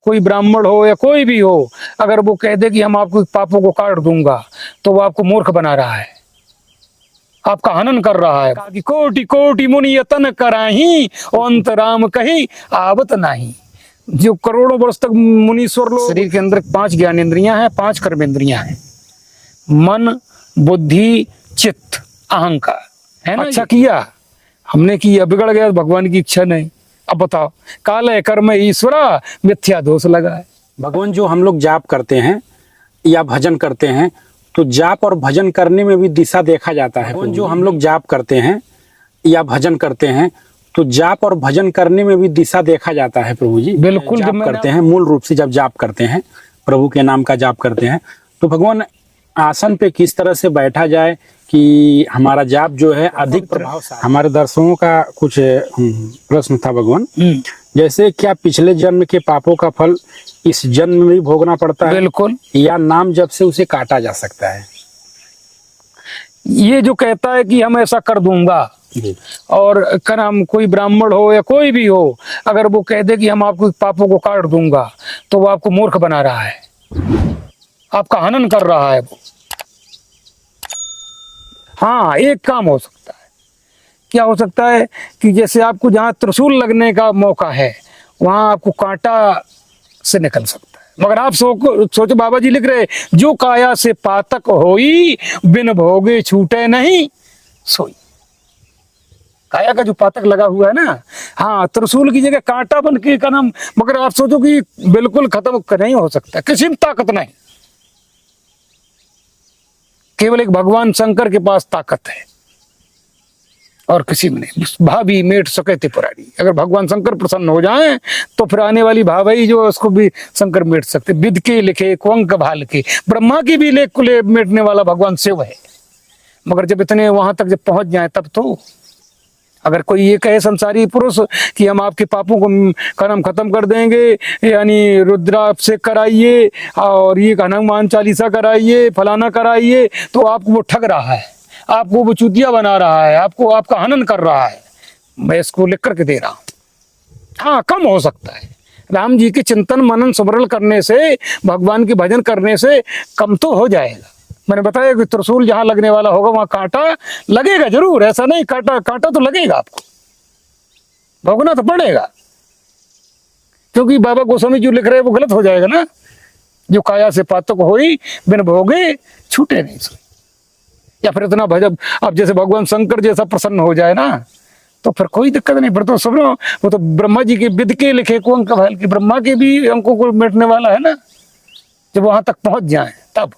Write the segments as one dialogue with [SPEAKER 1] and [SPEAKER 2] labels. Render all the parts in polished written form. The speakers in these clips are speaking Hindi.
[SPEAKER 1] कोई ब्राह्मण हो या कोई भी हो, अगर वो कह दे कि हम आपको पापों को काट दूंगा, तो वो आपको मूर्ख बना रहा है, आपका हनन कर रहा है। कि कोटि कोटि मुनि यतन कराही और अंतराम कही आवत नाही। जो करोड़ों वर्ष तक मुनीश्वर लोग, शरीर के अंदर 5 ज्ञानेंद्रियां हैं, 5 कर्मेंद्रियां हैं, मन, बुद्धि, चित्त, अहंकार, है ना। अच्छा किया हमने किया, बिगड़ गया, भगवान की इच्छा नहीं। अब बताओ, काले कर्म ईश्वरा मिथ्या दोष लगा है।
[SPEAKER 2] भगवान जो हम लोग जाप करते हैं या भजन करते हैं, तो जाप और भजन करने में भी दिशा देखा जाता है। भगवान जो हम लोग जाप करते हैं या भजन करते हैं, तो जाप और भजन करने में भी दिशा देखा जाता है प्रभु जी।
[SPEAKER 1] बिल्कुल,
[SPEAKER 2] जाप करते हैं मूल रूप से, जब जाप करते हैं, प्रभु के नाम का जाप करते हैं, तो भगवान आसन पे किस तरह से बैठा जाए कि हमारा जाप जो है अधिक प्रभावशाली। हमारे दर्शकों का कुछ प्रश्न था भगवान, जैसे क्या पिछले जन्म के पापों का फल इस जन्म में भी भोगना पड़ता है?
[SPEAKER 1] बिल्कुल।
[SPEAKER 2] या नाम जब से उसे काटा जा सकता है?
[SPEAKER 1] ये जो कहता है कि हम ऐसा कर दूंगा, और कर हम कोई ब्राह्मण हो या कोई भी हो, अगर वो कह दे कि हम आपको पापों को काट दूंगा, तो वो आपको मूर्ख बना रहा है, आपका हनन कर रहा है वो। हाँ, एक काम हो सकता है। क्या हो सकता है कि जैसे आपको जहां त्रिशूल लगने का मौका है, वहां आपको कांटा से निकल सकता है। मगर आप सोचो, बाबा जी लिख रहे, जो काया से पातक होई, बिन भोगे छूटे नहीं सोई। काया का जो पातक लगा हुआ है ना, हाँ, त्रिशूल की जगह कांटा बन के का नाम। मगर आप सोचो कि बिल्कुल खत्म नहीं हो सकता, किसी में ताकत नहीं। केवल एक भगवान शंकर के पास ताकत है, और किसी में नहीं। भाभी मेट सके त्रिपुरारी, अगर भगवान शंकर प्रसन्न हो जाएं, तो फिर आने वाली भाभी जो उसको भी शंकर मेट सकते। विद के लिखे कुंक भाल के, ब्रह्मा की भी लेख को मेटने वाला भगवान शिव है। मगर जब इतने वहां तक जब पहुंच जाए, तब तो अगर कोई ये कहे संसारी पुरुष कि हम आपके पापों को कर्म खत्म कर देंगे, यानी रुद्राभिषेक कराइए और ये हनुमान चालीसा कराइए, फलाना कराइए, तो आपको वो ठग रहा है, आपको वो चूतिया बना रहा है, आपको आपका हनन कर रहा है। मैं इसको लिख करके दे रहा हूं। हाँ, कम हो सकता है। राम जी के चिंतन मनन स्मरण करने से, भगवान के भजन करने से कम तो हो जाएगा। मैंने बताया कि त्रिशूल जहां लगने वाला होगा वहां कांटा लगेगा जरूर, ऐसा नहीं, कांटा तो लगेगा, आपको भोगना तो पड़ेगा। क्योंकि बाबा गोस्वामी जो लिख रहे हैं वो गलत हो जाएगा ना। जो काया से पातक होई, बिन भोगे छूटे नहीं सोई। या फिर इतना भजन, अब जैसे भगवान शंकर जैसा प्रसन्न हो जाए ना, तो फिर कोई दिक्कत नहीं। फिर तो सुनो, वो तो ब्रह्मा जी के विद के लिखे कुंक भाल के, ब्रह्मा के भी अंकों को मिटने वाला है ना। जब वहां तक पहुंच जाए तब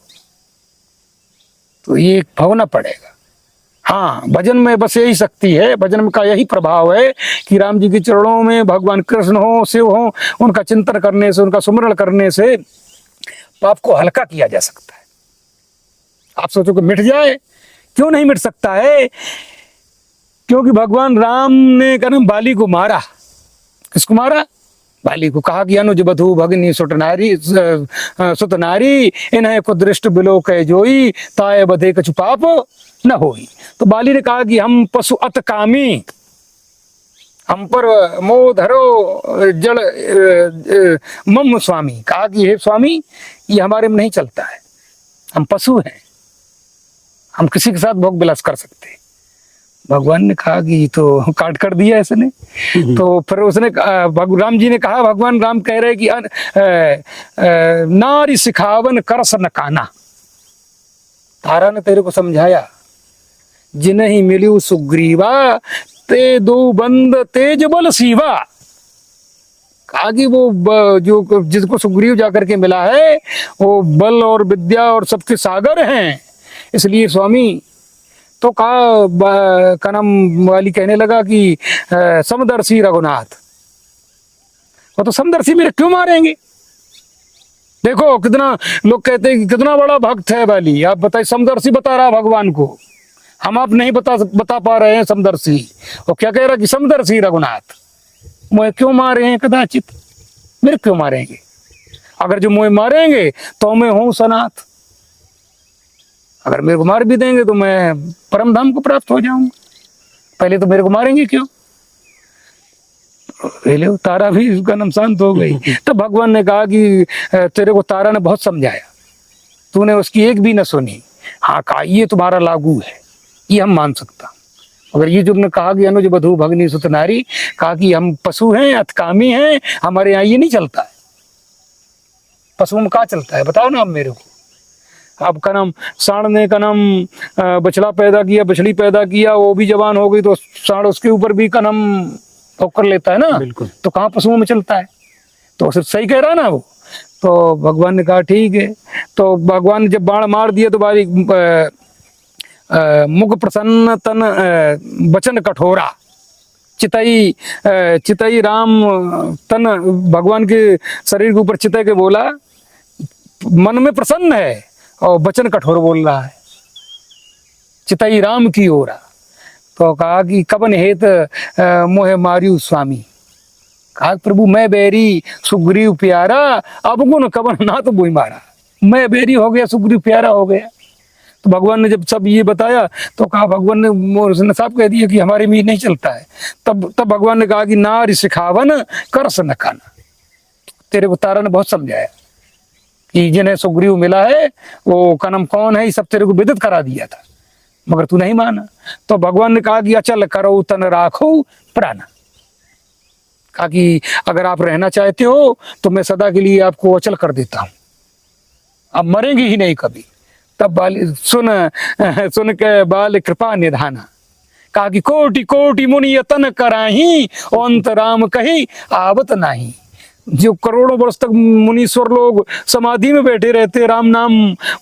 [SPEAKER 1] तो ये भोगना पड़ेगा। हाँ, भजन में बस यही शक्ति है, भजन का यही प्रभाव है कि राम जी के चरणों में भगवान कृष्ण हो, शिव हो, उनका चिंतन करने से, उनका सुमरण करने से पाप को हल्का किया जा सकता है। आप सोचो कि मिट जाए, क्यों नहीं मिट सकता है? क्योंकि भगवान राम ने क्या नाम, बाली को मारा। किसको मारा? बाली को। कहा कि अनुज बधु भगनी सुत नारी, इन्हें को दृष्ट बिलो कह जोई, ताए बधे कछु पाप न होई। तो बाली ने कहा कि हम पशु अत कामी, हम पर मोह धरो जड़ मम स्वामी। कहा कि हे स्वामी, ये हमारे में नहीं चलता है, हम पशु हैं, हम किसी के साथ भोग विलास कर सकते हैं। भगवान ने कहा कि तो काट कर दिया इसने। तो फिर उसने राम जी ने कहा, भगवान राम कह रहे कि नारी सिखावन करस न काना। तारा ने तेरे को समझाया, जिन्हीं मिलू सुग्रीवा, ते दो बंद तेज बल सीवा। कहा कि वो जो जिसको सुग्रीव जाकर के मिला है, वो बल और विद्या और सबके सागर हैं। इसलिए स्वामी, तो कहा कनम वाली कहने लगा कि समदर्शी रघुनाथ, वो तो समदर्शी मेरे क्यों मारेंगे? देखो कितना लोग कहते हैं कि कितना बड़ा भक्त है वाली। आप बताइए, समदर्शी बता रहा भगवान को, हम आप नहीं बता पा रहे हैं समदर्शी। वो क्या कह रहा कि समदर्शी रघुनाथ मुझे क्यों मारे हैं? कदाचित मेरे क्यों मारेंगे? अगर जो मुझे मारेंगे तो मैं हूं सनाथ, अगर मेरे को मार भी देंगे तो मैं परम धाम को प्राप्त हो जाऊंगा। पहले तो मेरे को मारेंगे क्यों? ले तारा भी उसका नाम शांत हो गई। तो भगवान ने कहा कि तेरे को तारा ने बहुत समझाया, तूने उसकी एक भी न सुनी। हाँ कहा ये तुम्हारा लागू है, ये हम मान सकता। अगर ये जो कहा कि अनुज बधू भगनी सुत नारी, कहा कि हम पशु हैं, अतकामी हैं, हमारे यहाँ ये नहीं चलता है। पशु में क्या चलता है बताओ ना आप मेरे को। अब का नाम सांड ने का नाम बछड़ा पैदा किया, बछड़ी पैदा किया, वो भी जवान हो गई तो सांड उसके ऊपर भी का नाम कर लेता है ना।
[SPEAKER 2] बिल्कुल।
[SPEAKER 1] तो कहाँ पशुओं में चलता है? तो सिर्फ सही कह रहा ना वो। तो भगवान ने कहा ठीक है। तो भगवान ने जब बाण मार दिया तो बारी मुख प्रसन्न तन वचन कठोरा, चितई राम तन, भगवान के शरीर के ऊपर चितई के बोला, मन में प्रसन्न है और वचन कठोर बोल रहा है, चितई राम की ओरा। तो कहा कि कबन हेत मोहे मारियु स्वामी, कहा प्रभु मैं बैरी सुग्रीव प्यारा, अब गुण कबन ना तो बोई मारा। मैं बैरी हो गया, सुग्रीव प्यारा हो गया। तो भगवान ने जब सब ये बताया तो कहा, भगवान ने उसने साफ कह दिया कि हमारे में नहीं चलता है। तब भगवान ने कहा कि नारी सिखावन करस न खाना। तेरे को तारा ने बहुत समझाया कि जिन्हें सुग्रीव मिला है वो का नाम कौन है, ये सब तेरे को विदित करा दिया था, मगर तू नहीं माना। तो भगवान ने कहा कि अचल करो तन राखो प्राण, कहा कि अगर आप रहना चाहते हो तो मैं सदा के लिए आपको अचल कर देता हूं, आप मरेंगे ही नहीं कभी। तब सुन के बाल कृपा निधाना, कहा कि कोटि कोटि मुनि यतन कराही, अंत राम कही आवत नाही। जो करोड़ों वर्ष तक मुनीश्वर लोग समाधि में बैठे रहते, राम नाम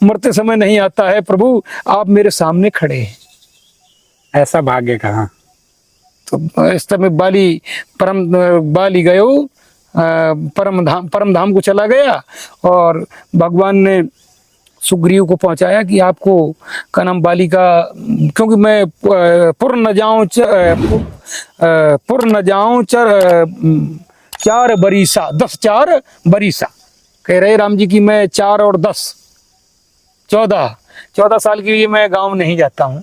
[SPEAKER 1] मरते समय नहीं आता है, प्रभु आप मेरे सामने खड़े हैं।
[SPEAKER 2] ऐसा भाग्य कहाँ।
[SPEAKER 1] तो इस समय बाली गयो परम धाम को चला गया और भगवान ने सुग्रीव को पहुंचाया कि आपको का नाम बाली का, क्योंकि मैं पुर न जाऊं चार बरीसा 10 4 बरीसा, कह रहे राम जी की मैं 4 और 10 14 साल के लिए मैं गांव नहीं जाता हूं,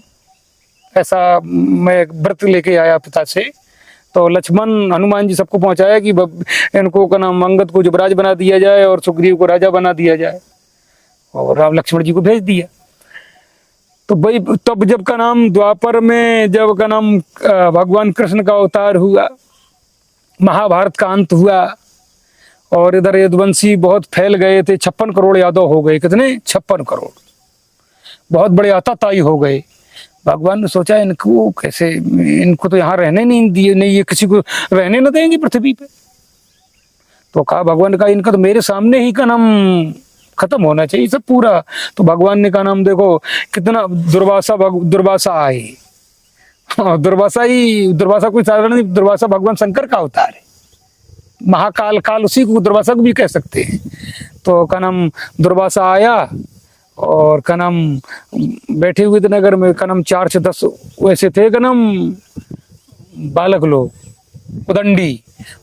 [SPEAKER 1] ऐसा मैं व्रत लेके आया पिता से। तो लक्ष्मण हनुमान जी सबको पहुंचाया कि इनको का नाम अंगद को युवराज बना दिया जाए और सुग्रीव को राजा बना दिया जाए, और राम लक्ष्मण जी को भेज दिया। तो भाई तब जब का नाम द्वापर में जब का नाम भगवान कृष्ण का अवतार हुआ, महाभारत का अंत हुआ और इधर यदुवंशी बहुत फैल गए थे, 56 करोड़ यादव हो गए। कितने? 56 करोड़, बहुत बड़े आताताई हो गए। भगवान ने सोचा इनको कैसे, इनको तो यहाँ रहने नहीं दिए, नहीं ये किसी को रहने न देंगे पृथ्वी पे। तो कहा भगवान ने कहा इनका तो मेरे सामने ही का नाम खत्म होना चाहिए सब पूरा। तो भगवान ने कहा नाम देखो कितना दुर्वासा आए, दुर्वासा कोई साधारण नहीं, दुर्वासा भगवान शंकर का अवतार है, महाकाल काल उसी को दुर्वासा भी कह सकते हैं। तो का नाम दुर्वासा आया और का नाम बैठे हुए थे नगर में, का नाम 4 से 10 वैसे थे का नाम बालक लोग उदंडी।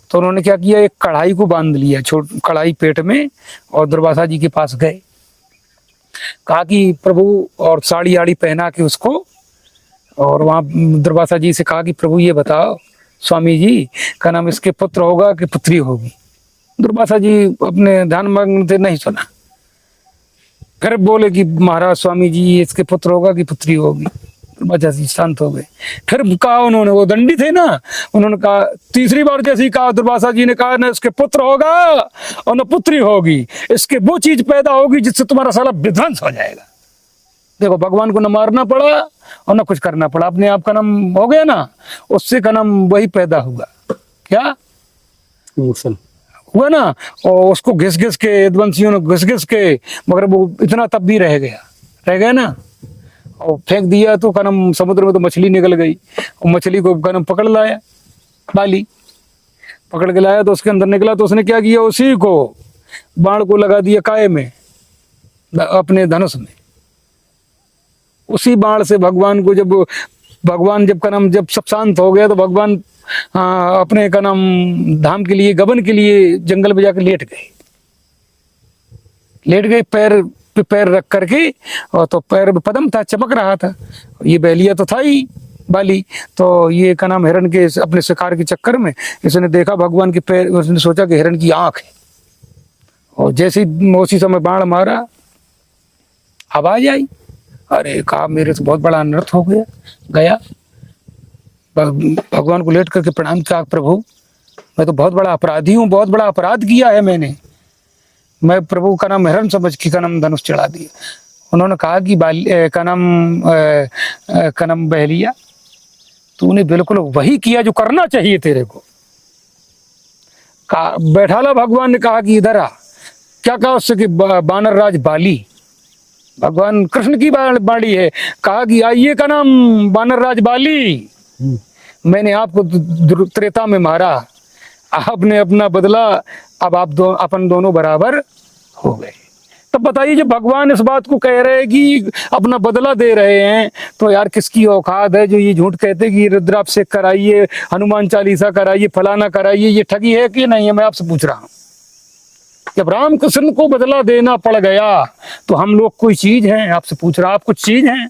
[SPEAKER 1] तो उन्होंने क्या किया, एक कढ़ाई को बांध लिया, कढ़ाई पेट में, और दुर्वासा जी के पास गए, कहा कि प्रभु, और साड़ी आड़ी पहना के उसको, और वहां दुर्वासा जी से कहा कि प्रभु ये बताओ स्वामी जी का नाम इसके पुत्र होगा कि पुत्री होगी। दुर्वासा जी अपने ध्यान मग्न थे, नहीं सुना। फिर बोले कि महाराज स्वामी जी इसके पुत्र होगा कि पुत्री होगी। दुर्वासा जी शांत हो गए। फिर कहा उन्होंने, वो दंडी थे ना, उन्होंने कहा तीसरी बार जैसे ही कहा, दुर्वासा जी ने कहा ना इसके पुत्र होगा और न पुत्री होगी, इसके वो चीज पैदा होगी जिससे तुम्हारा साला विध्वंस हो जाएगा। देखो भगवान को न मारना पड़ा और न कुछ करना पड़ा, अपने आप का नाम हो गया ना, उससे का नाम वही पैदा हुआ। क्या हुआ ना, और उसको घिस घिस के यदुवंशियों ने घिस घिस के, मगर वो इतना तब भी रह गया ना, और फेंक दिया तो कनम समुद्र में, तो मछली निकल गई, और मछली को कनम पकड़ लाया, बाली पकड़ के लाया, तो उसके अंदर निकला, तो उसने क्या किया, उसी को बाण को लगा दिया काय में, अपने धनुष में। उसी बाण से भगवान को जब कनम जब सब शांत हो गया, तो भगवान अपने कनम धाम के लिए, गबन के लिए जंगल में जाकर लेट गए, पैर पे पैर रख करके, और तो पैर में पदम था, चमक रहा था, ये बैलिया तो था ही, बाली। तो ये का नाम हिरण के अपने शिकार के चक्कर में इसने देखा भगवान के पैर, उसने सोचा कि हिरण की आंख है, और जैसे ही उसी समय बाण मारा आवाज आई, अरे कहा मेरे से बहुत बड़ा अनर्थ हो गया। गया भगवान को लेट करके प्रणाम किया, प्रभु मैं तो बहुत बड़ा अपराधी हूँ, बहुत बड़ा अपराध किया है मैंने, मैं प्रभु का नाम हिरण समझ के का नाम धनुष चढ़ा दिया। उन्होंने कहा कि का नाम बहलिया, तूने बिल्कुल वही किया जो करना चाहिए तेरे को। बैठाला भगवान ने कहा कि इधर आ। क्या कहा उससे कि बानर राज बाली, भगवान कृष्ण की बाणी है, कहा कि आइए का नाम बानर राज बाली, मैंने आपको त्रेता में मारा, आपने अपना बदला, अब आप अपन दोनों बराबर हो गए। तब बताइए जब भगवान इस बात को कह रहे हैं कि अपना बदला दे रहे हैं, तो यार किसकी औकात है जो ये झूठ कहते कि रुद्राभिषेक कराइए, हनुमान चालीसा कराइए, फलाना कराइए, ये ठगी है कि नहीं है? मैं आपसे पूछ रहा हूँ। जब रामकृष्ण को बदला देना पड़ गया तो हम लोग कोई चीज हैं? आपसे पूछ रहा, आप कुछ चीज हैं?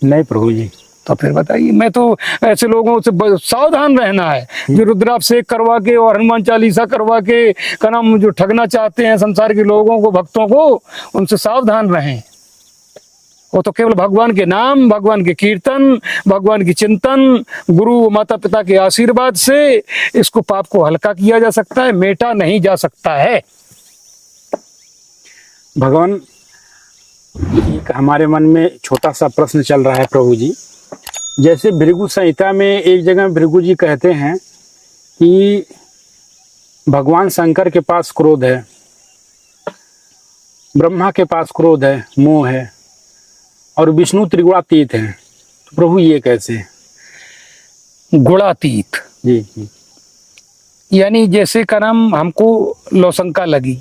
[SPEAKER 2] नहीं प्रभु जी।
[SPEAKER 1] तो फिर बताइए, मैं तो ऐसे लोगों से सावधान रहना है जो रुद्राभिषेक करवा के और हनुमान चालीसा करवा के का नाम जो ठगना चाहते हैं संसार के लोगों को, भक्तों को, उनसे सावधान रहें। वो तो केवल भगवान के नाम, भगवान के कीर्तन, भगवान की चिंतन, गुरु माता पिता के आशीर्वाद से इसको पाप को हल्का किया जा सकता है, मेटा नहीं जा सकता है।
[SPEAKER 2] भगवान, एक हमारे मन में छोटा सा प्रश्न चल रहा है प्रभु जी। जैसे भृगु संहिता में एक जगह भृगु जी कहते हैं कि भगवान शंकर के पास क्रोध है, ब्रह्मा के पास क्रोध है, मोह है, और विष्णु त्रिगुणातीत हैं, तो प्रभु ये कैसे?
[SPEAKER 1] गुणातीत
[SPEAKER 2] जी जी।
[SPEAKER 1] यानी जैसे का नाम हमको लौसंका लगी,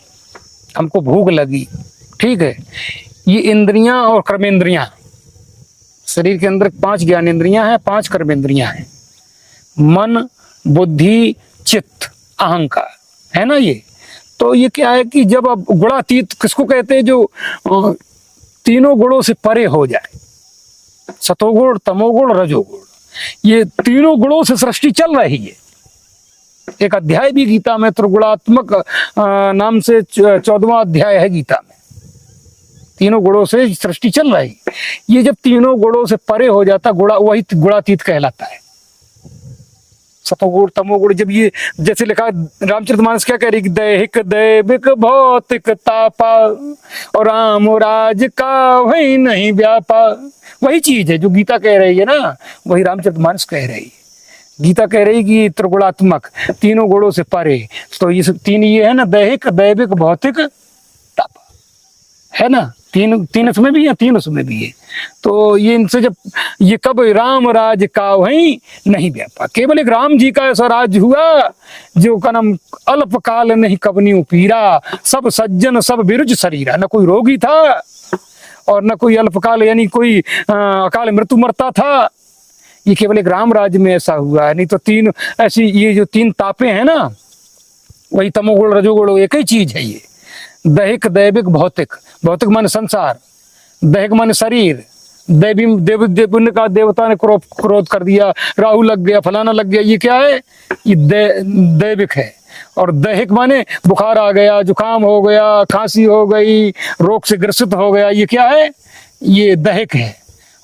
[SPEAKER 1] हमको भूख लगी, ठीक है, ये इंद्रियां और कर्मेंद्रियां, शरीर के अंदर 5 ज्ञानेंद्रियां हैं, 5 कर्मेंद्रियां हैं, मन, बुद्धि, चित्त, अहंकार, है ना ये। तो ये क्या है कि जब अब गुणातीत किसको कहते हैं? जो तीनों गुणों से परे हो जाए, सतोगुण, तमोगुण, रजोगुण, ये तीनों गुणों से सृष्टि चल रही है। एक अध्याय भी गीता में त्रिगुणात्मक नाम से 14वां अध्याय है गीता में। तीनों गुणों से सृष्टि चल रही, ये जब तीनों गुणों से परे हो जाता गुणा, वही गुणातीत कहलाता है। सतोगुण, तमोगुण, जब ये जैसे लिखा रामचरितमानस क्या कह रही, दैहिक दैविक भौतिक तापा और राम राज का वही नहीं व्यापा, वही चीज है जो गीता कह रही है ना, वही रामचरितमानस कह रही है। गीता कह रही कि त्रिगुणात्मक, तीनों गुणों से परे, तो ये तीन ये है ना, दैहिक दैविक भौतिक तापा, है ना, तीन उसमें भी है, 3 उसमें भी है। तो ये इनसे जब ये कब राम राज का वही नहीं व्यापा, केवल एक राम जी का ऐसा राज हुआ जो का नाम अल्प काल नहीं कबनी उपीरा, सब सज्जन सब बिरुज शरीरा, न कोई रोगी था और न कोई अल्पकाल यानी कोई अकाल मृत्यु मरता था। ये केवल एक राम राज्य में ऐसा हुआ है, नहीं तो 3 ऐसी ये जो 3 तापे हैं ना, वही तमोगुण रजोगुण एक ही चीज है। ये दैहिक दैविक भौतिक, भौतिक माने संसार, दैहिक माने शरीर, देव का देवता ने क्रोध कर दिया, राहु लग गया, फलाना लग गया, ये क्या है? ये दैविक है। और दैहिक माने बुखार आ गया, जुकाम हो गया, खांसी हो गई, रोग से ग्रसित हो गया, ये क्या है? ये दैहिक है।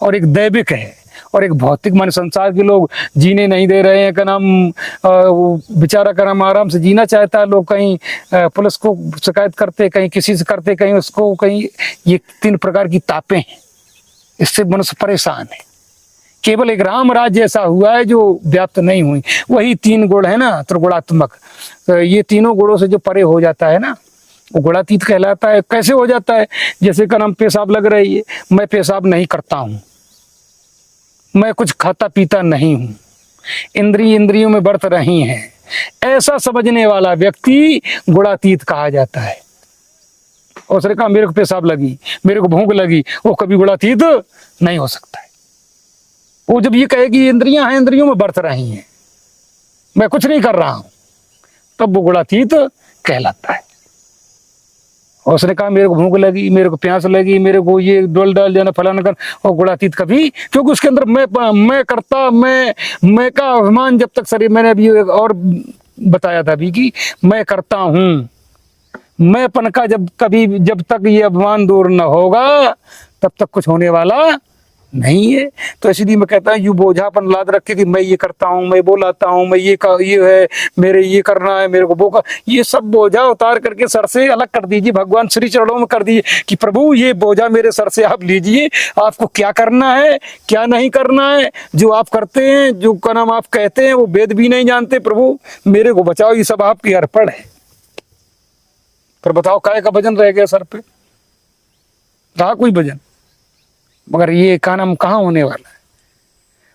[SPEAKER 1] और एक दैविक है, और एक भौतिक माने संसार के लोग जीने नहीं दे रहे हैं, का नाम बेचारा का नाम आराम से जीना चाहता है, लोग कहीं पुलिस को शिकायत करते, कहीं किसी से करते, कहीं उसको कहीं, ये 3 प्रकार की तापें हैं, इससे मनुष्य परेशान है। केवल एक राम राज्य ऐसा हुआ है जो व्याप्त नहीं हुई, वही 3 गुण है ना, त्रिगुणात्मक। ये तीनों गुणों से जो परे हो जाता है ना, वो गुणातीत कहलाता है। कैसे हो जाता है? जैसे का नाम पेशाब लग रही है, मैं पेशाब नहीं करता हूँ, मैं कुछ खाता पीता नहीं हूं, इंद्रियों में बरत रही हैं, ऐसा समझने वाला व्यक्ति गुणातीत कहा जाता है। और उसने कहा मेरे को पेशाब लगी, मेरे को भूख लगी, वो कभी गुणातीत नहीं हो सकता है। वो जब ये कहेगी इंद्रियां हैं, इंद्रियों में बरत रही हैं, मैं कुछ नहीं कर रहा हूं, तब वो गुणातीत कहलाता है। और उसने कहा मेरे को भूख लगी, मेरे को प्यास लगी, मेरे को ये डोल डाल जाना फलाना कर, और गुड़ातीत कभी, क्योंकि उसके अंदर मैं करता, मैं का अभिमान जब तक शरीर, मैंने अभी एक और बताया था अभी कि मैं करता हूँ, मैंपन का जब तक ये अभिमान दूर न होगा तब तक कुछ होने वाला नहीं है। तो इसलिए मैं कहता हूँ, यू बोझापन लाद रखे कि मैं ये करता हूँ, मैं वो लाता हूँ, मैं ये है, मेरे ये करना है, मेरे को वो का, ये सब बोझा उतार करके सर से अलग कर दीजिए, भगवान श्री चरणों में कर दीजिए कि प्रभु ये बोझा मेरे सर से आप लीजिए, आपको क्या करना है क्या नहीं करना है, जो आप करते हैं, जो का नाम आप कहते हैं वो वेद भी नहीं जानते, प्रभु मेरे को बचाओ, ये सब आपकी अर्पण है। पर बताओ काय का वजन रह गया सर पे, रहा कोई वजन, मगर ये का नाम कहाँ होने वाला है।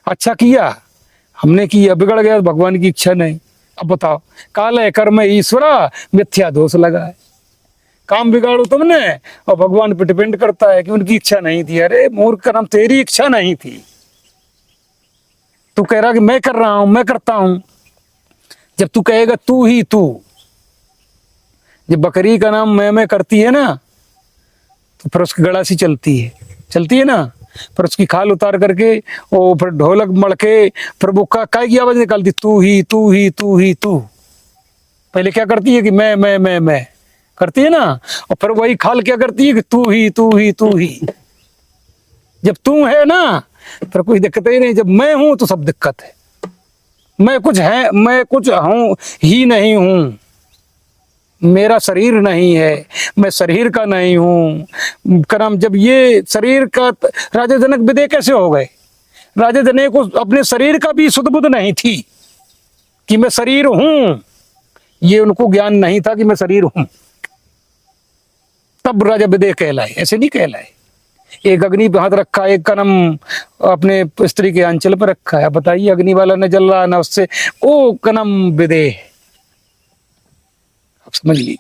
[SPEAKER 1] अच्छा किया हमने, किया बिगड़ गया, भगवान की इच्छा नहीं। अब बताओ, काले कर्म ईश्वरा मिथ्या दोष लगा है, काम बिगाड़ो तुमने और भगवान पे डिपेंड करता है कि उनकी इच्छा नहीं थी। अरे मूर्ख का नाम, तेरी इच्छा नहीं थी, तू कह रहा कि मैं कर रहा हूं, मैं करता हूं। जब तू कहेगा तू ही तू, जब बकरी का नाम मैं करती है ना, तो फिर उसकी गड़ासी चलती है ना, फिर उसकी खाल उतार करके वो फिर ढोलक मड़के फिर वो काय की आवाज निकालती, तू ही तू ही तू ही तू। पहले क्या करती है कि मैं करती है ना, और फिर वही खाल क्या करती है कि तू ही तू ही तू ही। जब तू है ना फिर कोई दिक्कत ही नहीं, जब मैं हूं तो सब दिक्कत है। मैं कुछ हूं ही नहीं हूं, मेरा शरीर नहीं है, मैं शरीर का नहीं हूं। करम जब ये शरीर का, राजा जनक विदेह कैसे हो गए? राजा जनक को अपने शरीर का भी सुध बुध नहीं थी कि मैं शरीर हूं, ये उनको ज्ञान नहीं था कि मैं शरीर हूं, तब राजा विदेह कहलाए, ऐसे नहीं कहलाए। एक अग्नि पे हाथ रखा, एक कनम अपने स्त्री के अंचल पर रखा है, बताइए अग्नि वाला न जल रहा न उससे, ओ कनम विदेह, समझ लीजिए।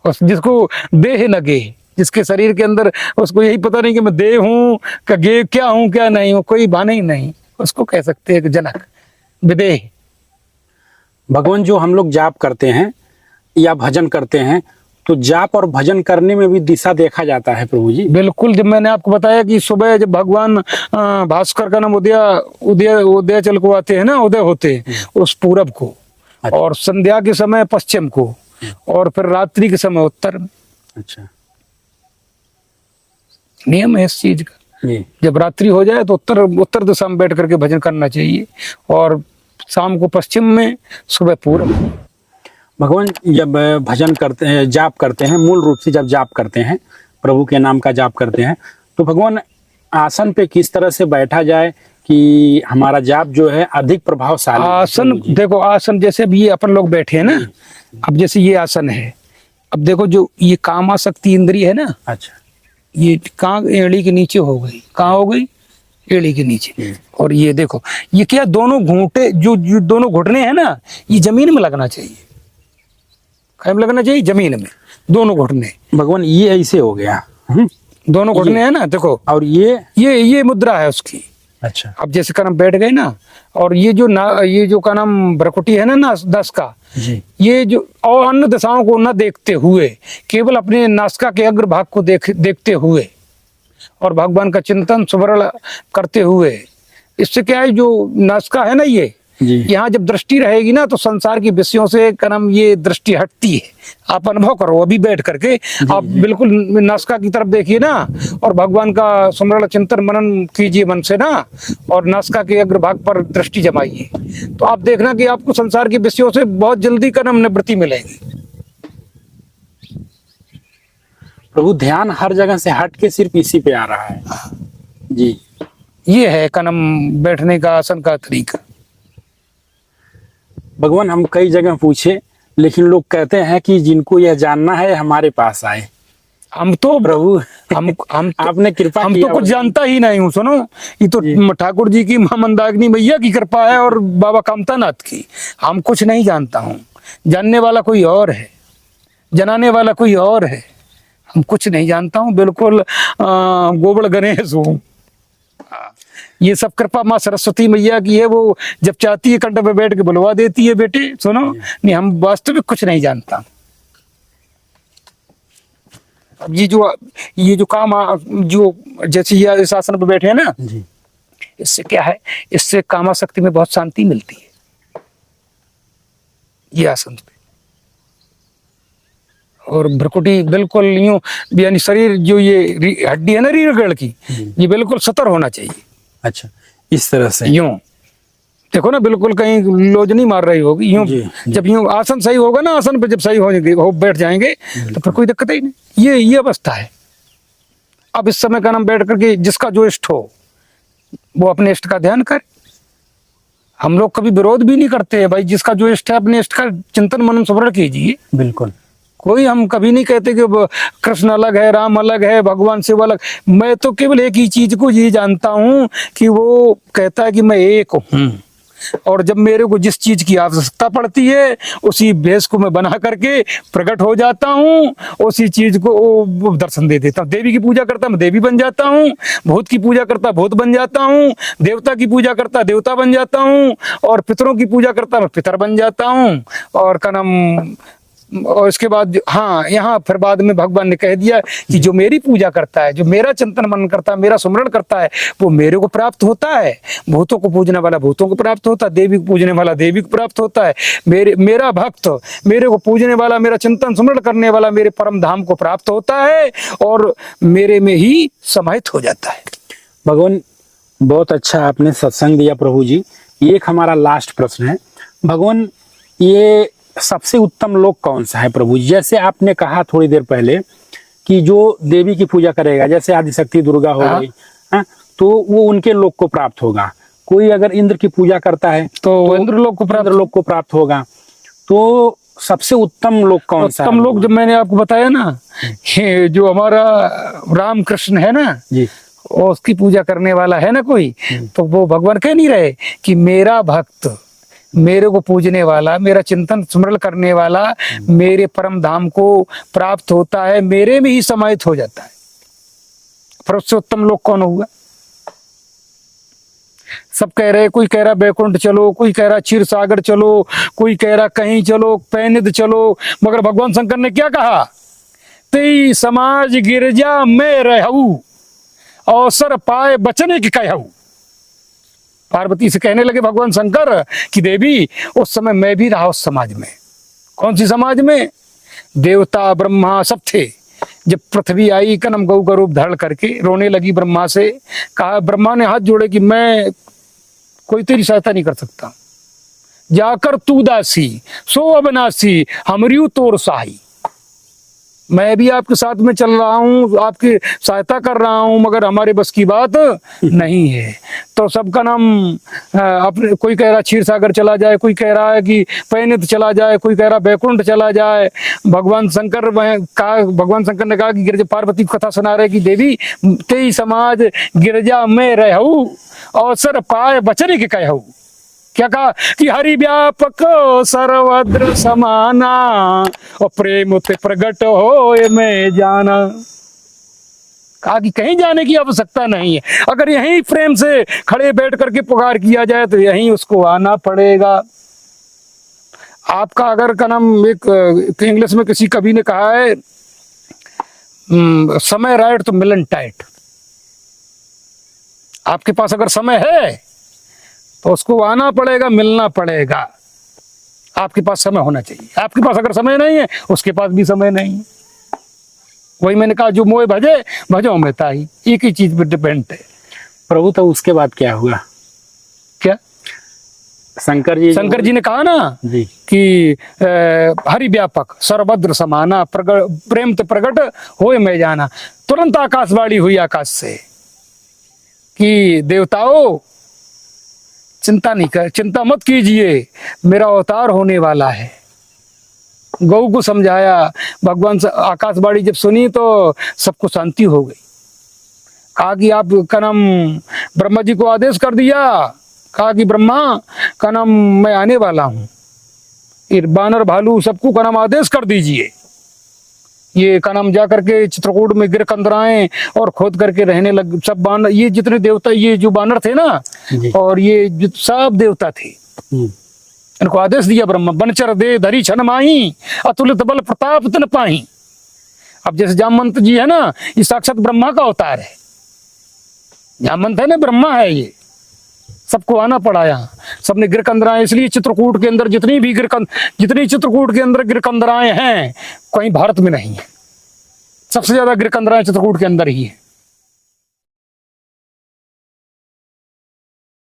[SPEAKER 1] और जिसको देह न गे, जिसके शरीर के अंदर उसको यही पता नहीं कि मैं देह हूं का गे, क्या हूं क्या नहीं हूं, कोई बहाना ही नहीं, उसको कह सकते हैं कि जनक विदेह।
[SPEAKER 2] भगवान जो हम लोग जाप करते हैं या भजन करते हैं, तो जाप और भजन करने में भी दिशा देखा जाता है प्रभु जी।
[SPEAKER 1] बिल्कुल, जब मैंने आपको बताया कि सुबह जब भगवान भास्कर का नाम उदयाचल को आते हैं ना, उदय होते उस पूरब को,
[SPEAKER 2] अच्छा।
[SPEAKER 1] और संध्या के समय पश्चिम को, और फिर रात्रि के समय उत्तर में।
[SPEAKER 2] अच्छा,
[SPEAKER 1] नियम है इस चीज का। जब रात्रि हो जाए तो उत्तर दिशा में बैठ करके भजन करना चाहिए, और शाम को पश्चिम में, सुबह पूरब।
[SPEAKER 2] भगवान जब भजन करते हैं, जाप करते हैं, मूल रूप से जब जाप करते हैं, प्रभु के नाम का जाप करते हैं, तो भगवान आसन पे किस तरह से बैठा जाए कि हमारा जाप जो है अधिक प्रभावशाली?
[SPEAKER 1] आसन देखो, आसन जैसे अब ये अपन लोग बैठे हैं ना, अब जैसे ये आसन है, अब देखो जो ये कामाशक्ति इंद्रिय है ना,
[SPEAKER 2] अच्छा,
[SPEAKER 1] ये कहाँ एड़ी के नीचे हो गई, कहाँ हो गई? एड़ी के नीचे। और ये देखो, ये क्या, दोनों घूंटे जो दोनों घुटने हैं ना, ये जमीन में लगना चाहिए, कहीं में लगना चाहिए, जमीन में, दोनों घुटने।
[SPEAKER 2] भगवान ये ऐसे हो गया,
[SPEAKER 1] दोनों घुटने हैं ना, देखो, और ये मुद्रा है उसकी।
[SPEAKER 2] अच्छा,
[SPEAKER 1] अब जैसे का नाम बैठ गए ना, और ये जो का नाम भ्रकुटी है ना, 10 का
[SPEAKER 2] जी,
[SPEAKER 1] ये जो, और अन्य दिशाओं को न देखते हुए, केवल अपने नासिका के अग्र भाग को देखते हुए और भगवान का चिंतन सुमरण करते हुए, इससे क्या है, जो नासिका है ना, ये यहाँ जब दृष्टि रहेगी ना, तो संसार की विषयों से कर्म ये दृष्टि हटती है। आप अनुभव करो अभी बैठ करके, आप बिल्कुल नासिका की तरफ देखिए ना, और भगवान का सुमरण चिंतन मनन कीजिए मन से ना, और नासिका के अग्रभाग पर दृष्टि जमाइए, तो आप देखना कि आपको संसार की विषयों से बहुत जल्दी कर्म निवृत्ति मिलेगी।
[SPEAKER 2] प्रभु ध्यान हर जगह से हट के सिर्फ इसी पे आ रहा है जी।
[SPEAKER 1] ये है कर्म बैठने का, आसन का तरीका।
[SPEAKER 2] भगवान हम कई जगह पूछे, लेकिन लोग कहते हैं कि जिनको यह जानना है हमारे पास आए।
[SPEAKER 1] हम तो
[SPEAKER 2] प्रभु
[SPEAKER 1] हम
[SPEAKER 2] आपने कृपा
[SPEAKER 1] हम
[SPEAKER 2] किया,
[SPEAKER 1] तो कुछ जानता ही नहीं हूँ। सुनो, ये तो ठाकुर जी की, मां मंदाकिनी मैया की कृपा है और बाबा कामतानाथ की। हम कुछ नहीं जानता हूँ, जानने वाला कोई और है, जनाने वाला कोई और है। हम कुछ नहीं जानता हूँ, बिल्कुल गोबड़ गणेश हूँ। ये सब कृपा माँ सरस्वती मैया की है, वो जब चाहती है कंठ पे बैठ के बुलवा देती है। बेटे सुनो, नहीं हम वास्तविक कुछ नहीं जानता। अब ये जो काम जो जैसे ये इस आसन पे बैठे हैं ना,
[SPEAKER 2] जी
[SPEAKER 1] इससे क्या है, इससे कामाशक्ति में बहुत शांति मिलती है ये आसन पे। और भ्रुकुटी बिल्कुल यूं, यानी शरीर जो ये हड्डी है ना रीढ़ की, ये बिल्कुल सतर होना चाहिए।
[SPEAKER 2] अच्छा, इस तरह से
[SPEAKER 1] यूं देखो ना, बिल्कुल कहीं लोज नहीं मार रही होगी यूं।
[SPEAKER 2] जी, जी।
[SPEAKER 1] जब यूं आसन सही होगा ना, आसन पे जब सही हो बैठ जाएंगे तो फिर कोई दिक्कत ही नहीं। ये अवस्था है। अब इस समय का नाम बैठ करके जिसका जो इष्ट हो वो अपने इष्ट का ध्यान करे। हम लोग कभी विरोध भी नहीं करते हैं भाई, जिसका जो इष्ट है अपने इष्ट का चिंतन मनन स्मरण कीजिए।
[SPEAKER 2] बिल्कुल।
[SPEAKER 1] कोई हम कभी नहीं कहते कि कृष्ण अलग है, राम अलग है, भगवान शिव अलग। मैं तो केवल एक ही चीज को ये जानता हूं कि वो कहता है कि मैं एक हूं, और जब मेरे को जिस चीज की आवश्यकता पड़ती है उसी भेष को मैं बना करके प्रकट हो जाता हूँ, उसी चीज को वो दर्शन दे देता हूँ। देवी की पूजा करता मैं देवी बन जाता हूँ, भूत की पूजा करता भूत बन जाता हूँ, देवता की पूजा करता देवता बन जाता हूँ, और पितरों की पूजा करता मैं पितर बन जाता हूँ। और का नाम, और इसके बाद हाँ, यहाँ फिर बाद में भगवान ने कह दिया कि जो मेरी पूजा करता है, जो मेरा चिंतन मनन करता है, मेरा सुमरण करता है, वो मेरे को प्राप्त होता है। भूतों को पूजने वाला भूतों को प्राप्त होता है, देवी को पूजने वाला देवी को प्राप्त होता है। मेरा भक्त, मेरे को पूजने वाला, मेरा चिंतन सुमरण करने वाला मेरे परम धाम को प्राप्त होता है और मेरे में ही समाहित हो जाता है।
[SPEAKER 2] भगवान, बहुत अच्छा आपने सत्संग दिया प्रभु जी। एक हमारा लास्ट प्रश्न है भगवान, ये सबसे उत्तम लोक कौन सा है प्रभु जी? जैसे आपने कहा थोड़ी देर पहले कि जो देवी की पूजा करेगा, जैसे आदिशक्ति दुर्गा हो गई, तो वो उनके लोक को प्राप्त होगा। कोई अगर इंद्र की पूजा करता है तो इंद्र लोक को प्राप्त होगा। तो सबसे उत्तम लोक कौन सा है?
[SPEAKER 1] उत्तम लोक जब मैंने आपको बताया ना, जो हमारा राम कृष्ण है ना
[SPEAKER 2] जी,
[SPEAKER 1] और उसकी पूजा करने वाला है ना कोई, तो वो भगवान कह नहीं रहे कि मेरा भक्त, मेरे को पूजने वाला, मेरा चिंतन स्मरण करने वाला मेरे परम धाम को प्राप्त होता है, मेरे में ही समाहित हो जाता है। फिर उससे उत्तम लोक कौन हुआ? सब कह रहे, कोई कह रहा बैकुंठ चलो, कोई कह रहा क्षीर सागर चलो, कोई कह रहा कहीं चलो, पैनिद चलो, मगर भगवान शंकर ने क्या कहा? तेई समाज गिरजा में रहू, अवसर पाए बचने की कहू। पार्वती से कहने लगे भगवान शंकर कि देवी, उस समय मैं भी रहा उस समाज में। कौन सी समाज में? देवता ब्रह्मा सब थे। जब पृथ्वी आई कनम गौ का रूप धारण करके रोने लगी ब्रह्मा से, कहा, ब्रह्मा ने हाथ जोड़े कि मैं कोई तेरी सहायता नहीं कर सकता, जाकर तू दासी सो अबनासी हमरियू तोर साही। मैं भी आपके साथ में चल रहा हूँ, आपकी सहायता कर रहा हूँ, मगर हमारे बस की बात नहीं है। तो सबका नाम अपने, कोई कह रहा क्षीर सागर चला जाए, कोई कह रहा है कि पैनित चला जाए, कोई कह रहा बैकुंठ चला जाए। भगवान शंकर ने कहा कि गिरजा, पार्वती को कथा सुना रहे कि देवी, तेई समाज गिरजा में रहू, अवसर पाए बचने के कहू। क्या कहा कि हरि व्यापक सर्वद्र समाना, और प्रेम ते प्रगट होए मैं जाना। कहा कि कहीं जाने की आवश्यकता नहीं है, अगर यहीं प्रेम से खड़े बैठ करके पुकार किया जाए तो यहीं उसको आना पड़ेगा। आपका अगर का नाम, एक इंग्लिश में किसी कवि ने कहा है, समय राइट तो मिलन टाइट। आपके पास अगर समय है तो उसको आना पड़ेगा, मिलना पड़ेगा। आपके पास समय होना चाहिए। आपके पास अगर समय नहीं है, उसके पास भी समय नहीं है। वही मैंने कहा, जो मोए भजे भजो में ताई, एक ही चीज पर डिपेंड है
[SPEAKER 2] प्रभु। तो उसके बाद क्या हुआ?
[SPEAKER 1] क्या? शंकर जी ने कहा ना
[SPEAKER 2] जी
[SPEAKER 1] कि हरि व्यापक सर्वद्र समाना, प्रेम ते प्रगट होए मैं जाना। तुरंत आकाशवाणी हुई आकाश से कि देवताओं, चिंता मत कीजिए, मेरा अवतार होने वाला है। गौ को समझाया भगवान। आकाशवाणी जब सुनी तो सबको शांति हो गई। कहा कि आप का नाम, ब्रह्मा जी को आदेश कर दिया, कहा कि ब्रह्मा का नाम, मैं आने वाला हूँ, बानर भालू सबको का नाम आदेश कर दीजिए। ये का नाम जा करके चित्रकूट में गिर कंदराएं और खोद करके रहने लग। सब बानर, ये जितने देवता, ये जो बानर थे ना, और ये सब देवता थे, इनको आदेश दिया ब्रह्मा, बनचर दे धरी छन माही, अतुलित बल प्रताप तन पाही। अब जैसे जामवंत जी है ना, ये साक्षात ब्रह्मा का अवतार है। जामवंत है ना, ब्रह्मा है ये। सबको आना पड़ा यहाँ, सबने गिरकंदराएं, इसलिए चित्रकूट के अंदर जितनी चित्रकूट के अंदर गिरकंदराएं हैं, कहीं भारत में नहीं है। सबसे ज्यादा गिरकंदराएं चित्रकूट के अंदर ही है।